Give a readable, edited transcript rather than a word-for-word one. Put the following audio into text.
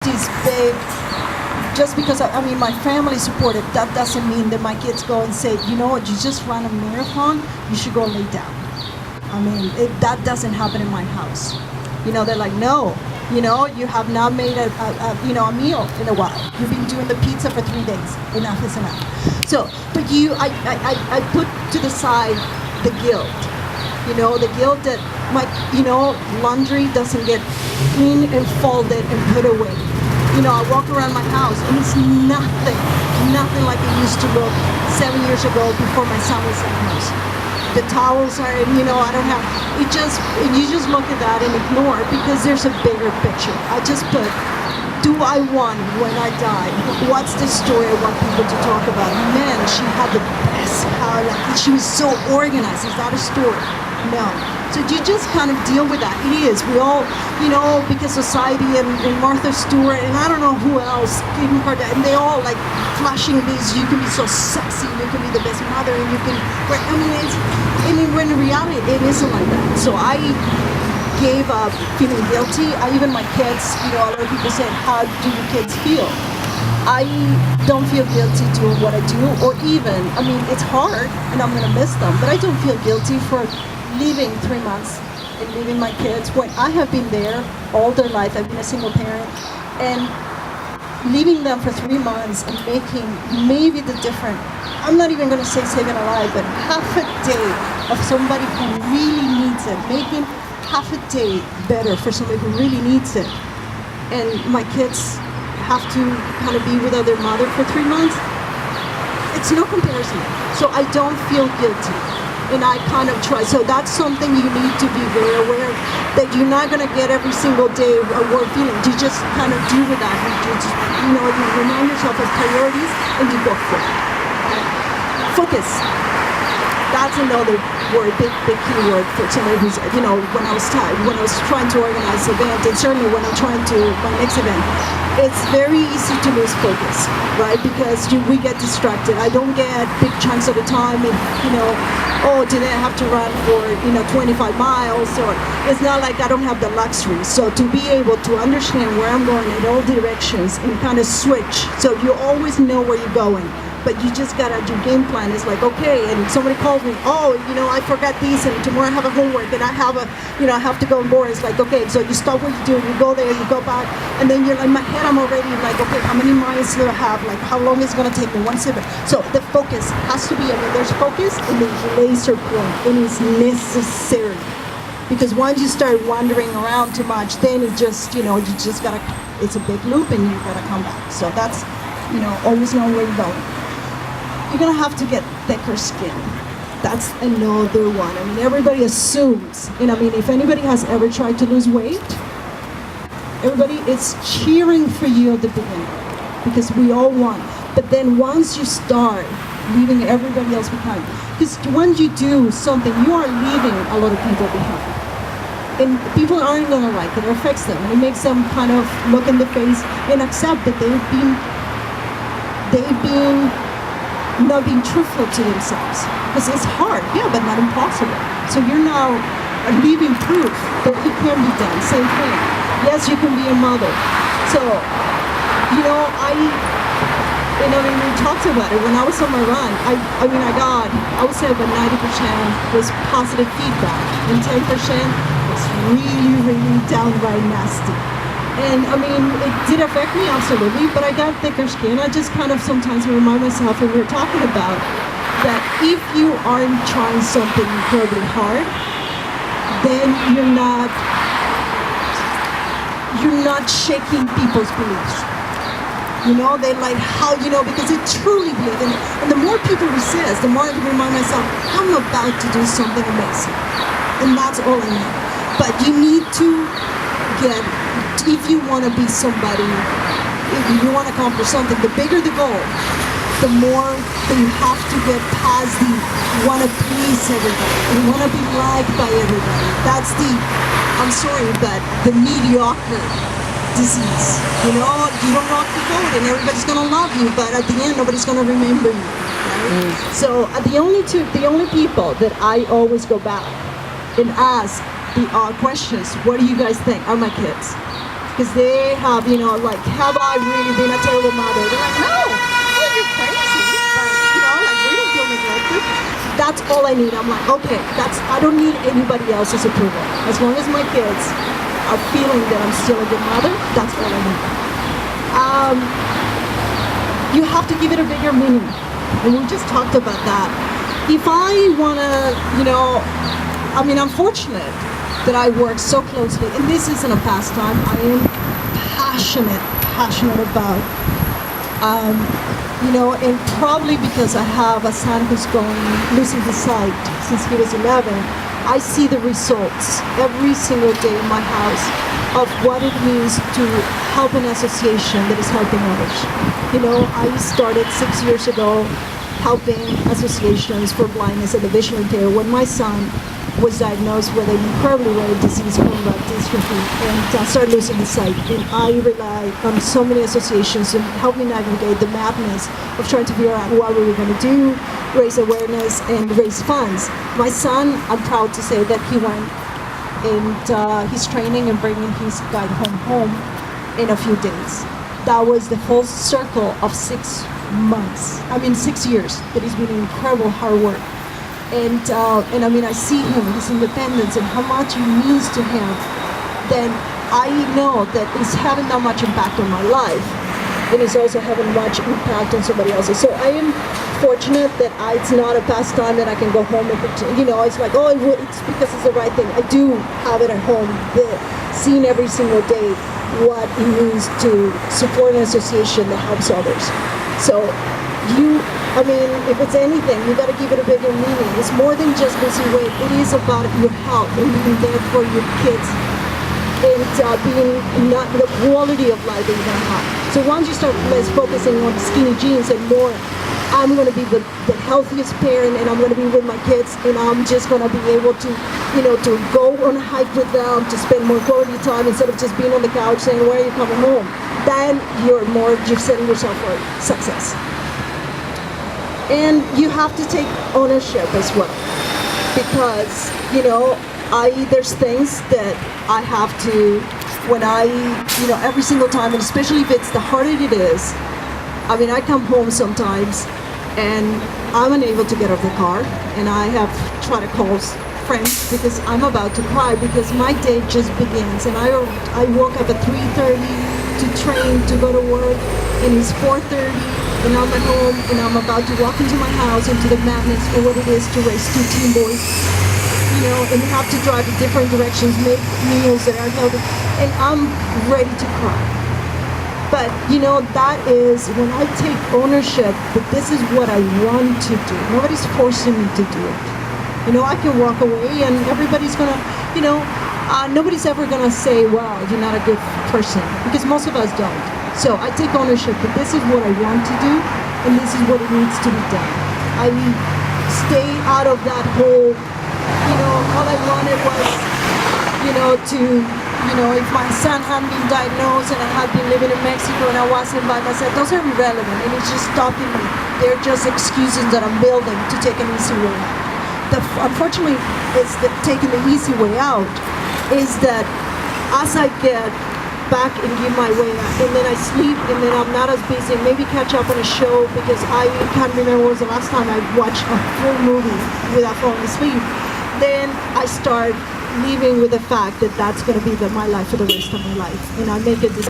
This big, just because I mean my family supported, that doesn't mean that my kids go and say, you know what, you just ran a marathon, you should go lay down. I mean, that doesn't happen in my house. You know, they're like, no, you know, you have not made a meal in a while. You've been doing the pizza for 3 days. Enough is enough. So, but I put to the side the guilt. You know, the guilt that laundry doesn't get clean and folded and put away. You know, I walk around my house and it's nothing like it used to look 7 years ago before my son was diagnosed. The towels are, you don't have, you just look at that and ignore it because there's a bigger picture. I just put, do I want when I die? What's the story I want people to talk about? Man, she had the best car, she was so organized. Is that a story? No. So you just kind of deal with that. It is. We all, because society and Martha Stewart and I don't know who else, Kim Kardashian, and they all like flashing these, you can be so sexy, you can be the best mother, and you can, when in reality, it isn't like that. So I gave up feeling guilty. Even my kids, a lot of people said, how do your kids feel? I don't feel guilty doing what I do, or even, it's hard and I'm gonna miss them, but I don't feel guilty for leaving 3 months and leaving my kids when I have been there all their life. I've been a single parent, and leaving them for 3 months and making maybe the difference. I'm not even going to say saving a life, but half a day of somebody who really needs it, making half a day better for somebody who really needs it. And my kids have to kind of be without their mother for 3 months. It's no comparison. So I don't feel guilty. And I kind of try. So that's something you need to be very aware of, that you're not going to get every single day a word feeling. You just kind of deal with that. You remind yourself of priorities and you go for it. Focus. That's another word, big key word for somebody who's, when I was trying to organize an event, and certainly when I'm trying to, my next event, it's very easy to lose focus, right? Because we get distracted. I don't get big chunks of the time, and, today I have to run for, 25 miles, or it's not like I don't have the luxury. So to be able to understand where I'm going in all directions and kind of switch, so you always know where you're going. But you just gotta, your game plan is like, okay, and somebody calls me, I forgot these, and tomorrow I have a homework, and I have I have to go more. It's like, okay, so you stop what you're doing, you go there, you go back, and then you're like, in my head, I'm already like, okay, how many miles do I have? Like, how long is it gonna take me? 1 second. So the focus has to be, there's focus, and there's laser point, and it's necessary. Because once you start wandering around too much, then it just, you just gotta, it's a big loop, and you gotta come back. So that's, always know where you're going. You're gonna have to get thicker skin. That's another one. Everybody assumes, and if anybody has ever tried to lose weight, everybody is cheering for you at the beginning, because we all want. But then once you start leaving everybody else behind, because once you do something, you are leaving a lot of people behind. And people aren't gonna like it, it affects them, and it makes them kind of look in the face and accept that they've been not being truthful to themselves. Because it's hard, but not impossible. So you're now leaving proof that it can be done. Same thing. Yes, you can be a mother. So, we talked about it. When I was on my run, I would say about 90% was positive feedback, and 10% was really, really downright nasty. And it did affect me, absolutely, but I got thicker skin. I just kind of sometimes remind myself, and we were talking about, that if you aren't trying something incredibly hard, then you're not shaking people's beliefs. They like how, because they truly believe in it. And the more people resist, the more I remind myself, I'm about to do something amazing. And that's all I need. But you need to get, if you want to be somebody, if you want to accomplish something, the bigger the goal, the more that you have to get past the want to please everybody, you want to be liked by everybody. That's the, I'm sorry, but the mediocre disease. You don't rock the boat and everybody's going to love you, but at the end, nobody's going to remember you. Right? So the only people that I always go back and ask the questions, what do you guys think, are my kids. because they have, like, have I really been a terrible mother? They're like, no, well, you're crazy, but, like, we don't feel neglected. That's all I need. I'm like, okay, I don't need anybody else's approval. As long as my kids are feeling that I'm still a good mother, that's all I need. You have to give it a bigger meaning, and we just talked about that. If I want to, I'm fortunate that I work so closely, and this isn't a pastime. I am passionate about, and probably because I have a son who's losing his sight since he was 11, I see the results every single day in my house of what it means to help an association that is helping others. I started 6 years ago helping associations for blindness and the vision impaired when my son was diagnosed with an incredibly rare disease called dystrophy and started losing his sight. And I rely on so many associations to help me navigate the madness of trying to figure out what we were going to do, raise awareness, and raise funds. My son, I'm proud to say that he went and he's training and bringing his guide home in a few days. That was the full circle of 6 months. 6 years that he's been incredible hard work. And I see him, his independence, and how much it means to him. Then I know that it's having that much impact on my life, and it's also having much impact on somebody else's. So I am fortunate that it's not a pastime that I can go home and it's like, it's because it's the right thing. I do have it at home, seeing every single day what it means to support an association that helps others. So if it's anything, you got to give it a bigger meaning. It's more than just losing weight. It is about your health and being there for your kids and being not the quality of life that you're going to have. So once you start less focusing on skinny jeans and more, I'm going to be the healthiest parent, and I'm going to be with my kids, and I'm just going to be able to, to go on a hike with them, to spend more quality time instead of just being on the couch saying, where are you coming home? Then you're setting yourself for success. And you have to take ownership as well, because there's things that I have to, when every single time, and especially if it's the harder it is. I come home sometimes and I'm unable to get out of the car, and I have tried to call friends because I'm about to cry because my day just begins, and I woke up at 3:30 to train to go to work, and it's 4:30. And I'm at home, and I'm about to walk into my house, into the madness of what it is to raise 2 teen boys, and have to drive in different directions, make meals that are healthy, and I'm ready to cry. But, that is when I take ownership that this is what I want to do. Nobody's forcing me to do it. I can walk away, and everybody's going to, nobody's ever going to say, well, you're not a good person, because most of us don't. So I take ownership that this is what I want to do, and this is what it needs to be done. I stay out of that whole, all I wanted was, if my son hadn't been diagnosed and I had been living in Mexico and I wasn't by myself, those are irrelevant, and it's just stopping me. They're just excuses that I'm building to take an easy way out. Unfortunately, it's taking the easy way out is that as I get back and give my way out, and then I sleep, and then I'm not as busy, maybe catch up on a show, because I can't remember when was the last time I watched a full movie without falling asleep. Then I start living with the fact that that's going to be my life for the rest of my life, and I make a decision.